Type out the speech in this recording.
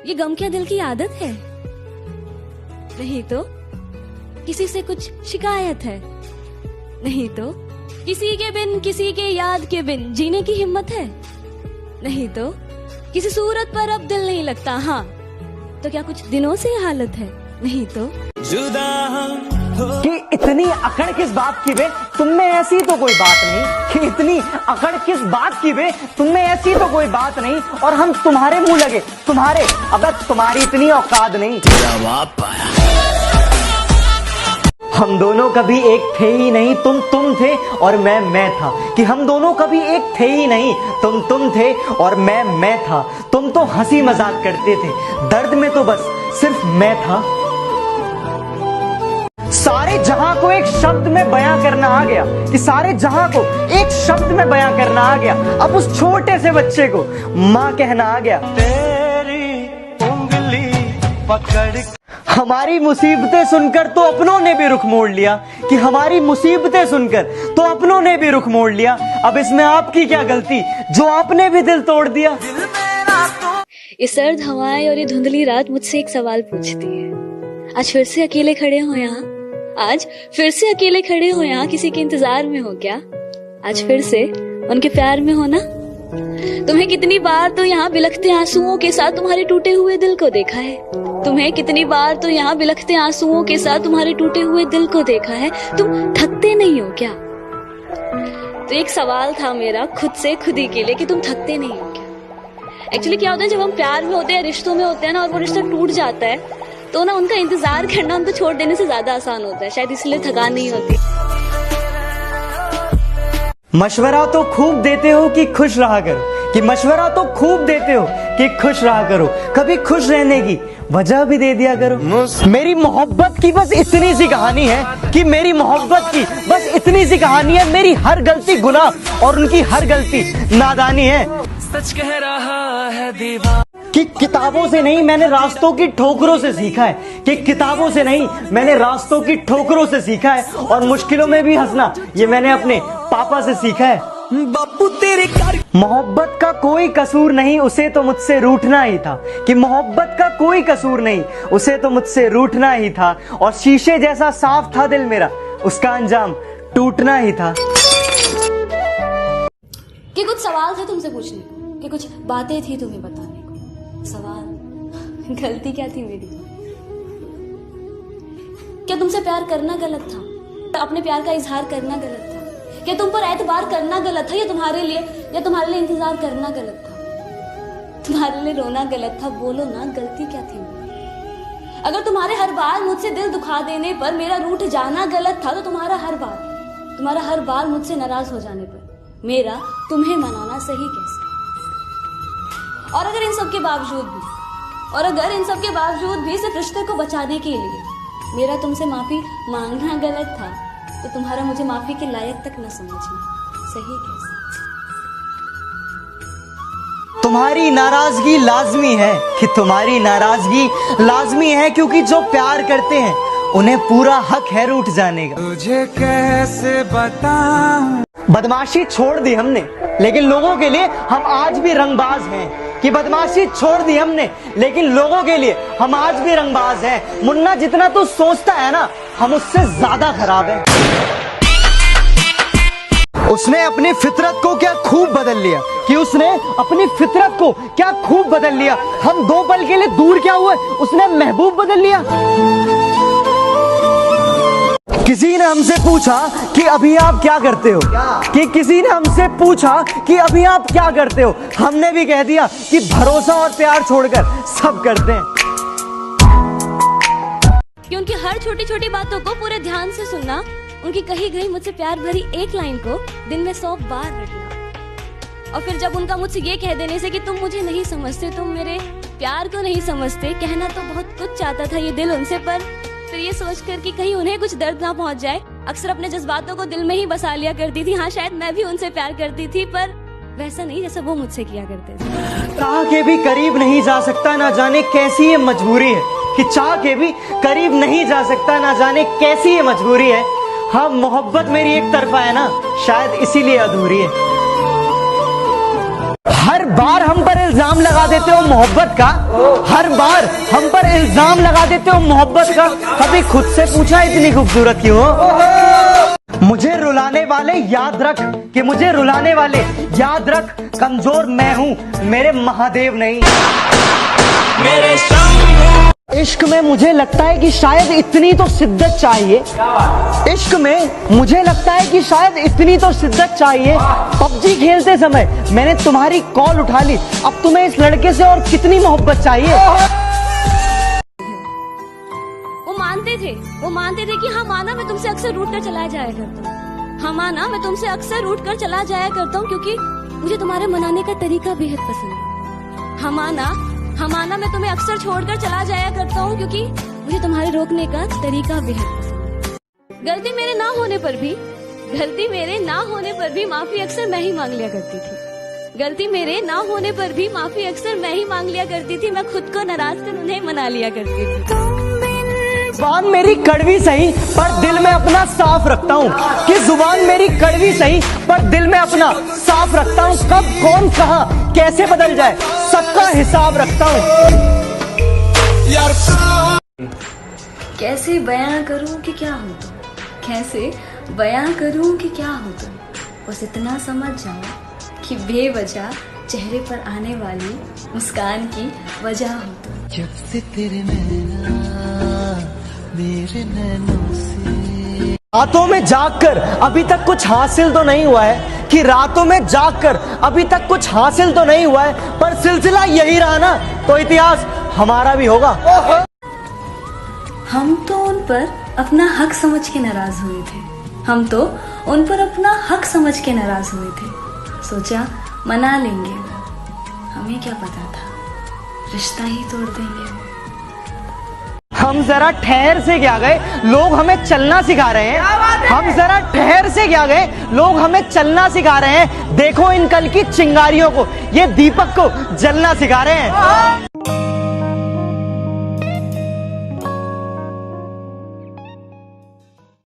ये गम क्या दिल की आदत है? नहीं तो किसी से कुछ शिकायत है? नहीं तो किसी के बिन, किसी के याद के बिन जीने की हिम्मत है? नहीं तो किसी सूरत पर अब दिल नहीं लगता? हाँ तो क्या कुछ दिनों से हालत है? नहीं तो जुदा हम कि इतनी अकड़ किस बात की बे, तुम में ऐसी तो कोई बात नहीं। कि इतनी अकड़ किस बात की बे, तुम में ऐसी तो कोई बात नहीं। और हम तुम्हारे मुंह लगे, तुम्हारे, अब तुम्हारी इतनी औकात नहीं। जवाब पाया। हम दोनों कभी एक थे ही नहीं, तुम थे और मैं था। कि हम दोनों कभी एक थे ही नहीं, तुम थे और मैं था। तुम तो हंसी मजाक करते थे, दर्द में तो बस सिर्फ मैं था। सारे जहां को एक शब्द में बयां करना आ गया, कि सारे जहां को एक शब्द में बयां करना आ गया। अब उस छोटे से बच्चे को माँ कहना आ गया। तेरी उंगली पकड़ हमारी मुसीबतें सुनकर तो अपनों ने भी रुख मोड़ लिया, कि हमारी मुसीबतें सुनकर तो अपनों ने भी रुख मोड़ लिया। अब इसमें आपकी क्या गलती जो आपने भी दिल तोड़ दिया। ये सर्द हवाएं और ये धुंधली रात मुझसे एक सवाल पूछती है। आज फिर से अकेले खड़े हो यहाँ? आज फिर से अकेले खड़े हो यहाँ? किसी के इंतजार में हो क्या? आज फिर से उनके प्यार में हो ना? तुम्हें कितनी बार तो यहाँ बिलखते आंसुओं के साथ तुम्हारे टूटे हुए दिल को देखा है। तुम्हें कितनी बार तो यहाँ बिलखते आंसुओं के साथ तुम्हारे टूटे हुए दिल को देखा है। तुम थकते नहीं हो क्या? तो एक सवाल था मेरा खुद से खुद ही के लिए कि तुम थकते नहीं हो क्या? एक्चुअली क्या होता है, जब हम प्यार में होते हैं, रिश्तों में होते हैं ना, और वो रिश्ता टूट जाता है तो ना उनका इंतजार करना उनको छोड़ देने से ज्यादा आसान होता है। शायद इसलिए थकान नहीं होती। मशवरा तो खूब देते हो कि खुश रहा करो, कि मशवरा तो खूब देते हो कि खुश रहा करो। कभी खुश रहने की वजह भी दे दिया करो। मेरी मोहब्बत की बस इतनी सी कहानी है, कि मेरी मोहब्बत की बस इतनी सी कहानी है। मेरी हर गलती गुनाह और उनकी हर गलती नादानी है। सच कह रहा है दीवार कि किताबों से नहीं मैंने रास्तों की ठोकरों से सीखा है, कि किताबों से नहीं मैंने रास्तों की ठोकरों से सीखा है। और मुश्किलों में भी हंसना ये मैंने अपने पापा से सीखा है। बापू तेरे कर मोहब्बत का कोई कसूर नहीं, उसे तो मुझसे रूठना ही था। कि मोहब्बत का कोई कसूर नहीं, उसे तो मुझसे रूठना ही था। और शीशे जैसा साफ था दिल मेरा, उसका अंजाम टूटना ही था। कि कुछ सवाल थे तुमसे पूछने को, कि कुछ बातें थी तुम्हें बताने को। सवाल, गलती क्या थी मेरी? क्या तुमसे प्यार करना गलत था? अपने प्यार का इजहार करना गलत था? क्या तुम पर एतबार करना गलत था? या तुम्हारे लिए इंतजार करना गलत था? तुम्हारे लिए रोना गलत था? बोलो ना, गलती क्या थी मेरी? अगर तुम्हारे हर बार मुझसे दिल दुखा देने पर मेरा रूठ जाना गलत था, तो तुम्हारा हर बार मुझसे नाराज हो जाने पर मेरा तुम्हें मनाना सही कैसे? और अगर इन सब के बावजूद भी सिर्फ रिश्ते को बचाने के लिए मेरा तुमसे माफी मांगना गलत था, तो तुम्हारा मुझे माफी के लायक तक न समझना सही कैसे? तुम्हारी नाराजगी लाजमी है, कि तुम्हारी नाराजगी लाजमी है, क्योंकि जो प्यार करते हैं उन्हें पूरा हक है रूठ जाने का। तुझे कैसे बताऊं। बदमाशी छोड़ दी हमने, लेकिन लोगों के लिए हम आज भी रंगबाज हैं। कि बदमाशी छोड़ दी हमने, लेकिन लोगों के लिए हम आज भी रंगबाज हैं। मुन्ना जितना तू सोचता है ना, हम उससे ज्यादा खराब हैं। उसने अपनी फितरत को क्या खूब बदल लिया, कि उसने अपनी फितरत को क्या खूब बदल लिया। हम 2 पल के लिए दूर क्या हुए, उसने महबूब बदल लिया। किसी ने हमसे पूछा कि अभी आप क्या करते हो, कि किसी ने हमसे पूछा कि अभी आप क्या करते हो, हमने भी कह दिया कि भरोसा और प्यार छोड़कर सब करते हैं। कि उनकी हर छोटी छोटी बातों को पूरे ध्यान से सुनना, उनकी कही गई मुझसे प्यार भरी एक लाइन को दिन में 100 बार रटना, और फिर जब उनका मुझसे ये कह देने से कि तुम मुझे नहीं समझते, तुम मेरे प्यार को नहीं समझते, कहना तो बहुत कुछ चाहता था ये दिल उनसे, पर फिर ये सोचकर कि कहीं उन्हें कुछ दर्द ना पहुंच जाए, अक्सर अपने जज्बातों को दिल में ही बसा लिया करती थी। हाँ, शायद मैं भी उनसे प्यार करती थी, पर वैसा नहीं जैसा वो मुझसे किया करते थे। चाह के भी करीब नहीं जा सकता, ना जाने कैसी ये मजबूरी है। कि चाह के भी करीब नहीं जा सकता, ना जाने कैसी ये मजबूरी है। हाँ, मोहब्बत मेरी एक तरफा है ना, शायद इसीलिए अधूरी है। हर बार हम पर इल्जाम लगा देते हो मोहब्बत का, हर बार हम पर इल्जाम लगा देते हो मोहब्बत का। कभी खुद से पूछा इतनी खूबसूरत क्यों हो? मुझे रुलाने वाले याद रख, कि मुझे रुलाने वाले याद रख, कमजोर मैं हूँ मेरे महादेव नहीं। मेरे शंभू इश्क में मुझे लगता है कि शायद इतनी तो शिद्दत चाहिए, इश्क में मुझे लगता है कि शायद इतनी तो शिद्दत चाहिए। पबजी खेलते समय मैंने तुम्हारी कॉल उठा ली, अब तुम्हें इस लड़के से और कितनी मोहब्बत चाहिए? वो मानते थे कि हाँ माना मैं तुमसे अक्सर रूठ कर चला जाया करता हूँ, हाँ माना मैं तुमसे अक्सर रूठ कर चला जाया करता हूँ क्योंकि मुझे तुम्हारे मनाने का तरीका बेहद पसंद है। हाँ माना मैं तुम्हें अक्सर छोड़कर चला जाया करता हूँ क्योंकि मुझे तुम्हारे रोकने का तरीका बेहद पसंद है। गलती मेरे ना होने पर भी माफी अक्सर मैं ही मांग लिया करती थी। गलती मेरे ना होने पर भी माफी अक्सर मैं ही मांग लिया करती थी। मैं खुद को नाराज कर उन्हें मना लिया करती थी। जुबान मेरी कड़वी सही पर दिल में अपना साफ रखता हूँ, कि जुबान मेरी कड़वी सही पर दिल में अपना साफ रखता हूँ। कब कौन कहाँ कैसे बदल जाए सबका हिसाब रखता हूँ। कैसे बयां करूं कि क्या हो तुम, कैसे बयां करूं कि क्या हो तुम, बस इतना समझ जाओ कि बेवजह चेहरे पर आने वाली मुस्कान की वजह हो तुम। जब से तेरे नैना मेरे नैनों से रातों में जागकर अभी तक कुछ हासिल तो नहीं हुआ है, कि रातों में जागकर अभी तक कुछ हासिल तो नहीं हुआ है, पर सिलसिला यही रहा ना तो इतिहास हमारा भी होगा। हम तो उन पर अपना हक समझ के नाराज हुए थे, हम तो उन पर अपना हक समझ के नाराज हुए थे। सोचा मना लेंगे वो, हमें क्या पता था रिश्ता ही तोड़ देंगे वो। हम जरा ठहर से क्या गए, लोग हमें चलना सिखा रहे हैं। हम जरा ठहर से क्या गए, लोग हमें चलना सिखा रहे हैं। देखो इन कल की चिंगारियों को, ये दीपक को जलना सिखा रहे हैं।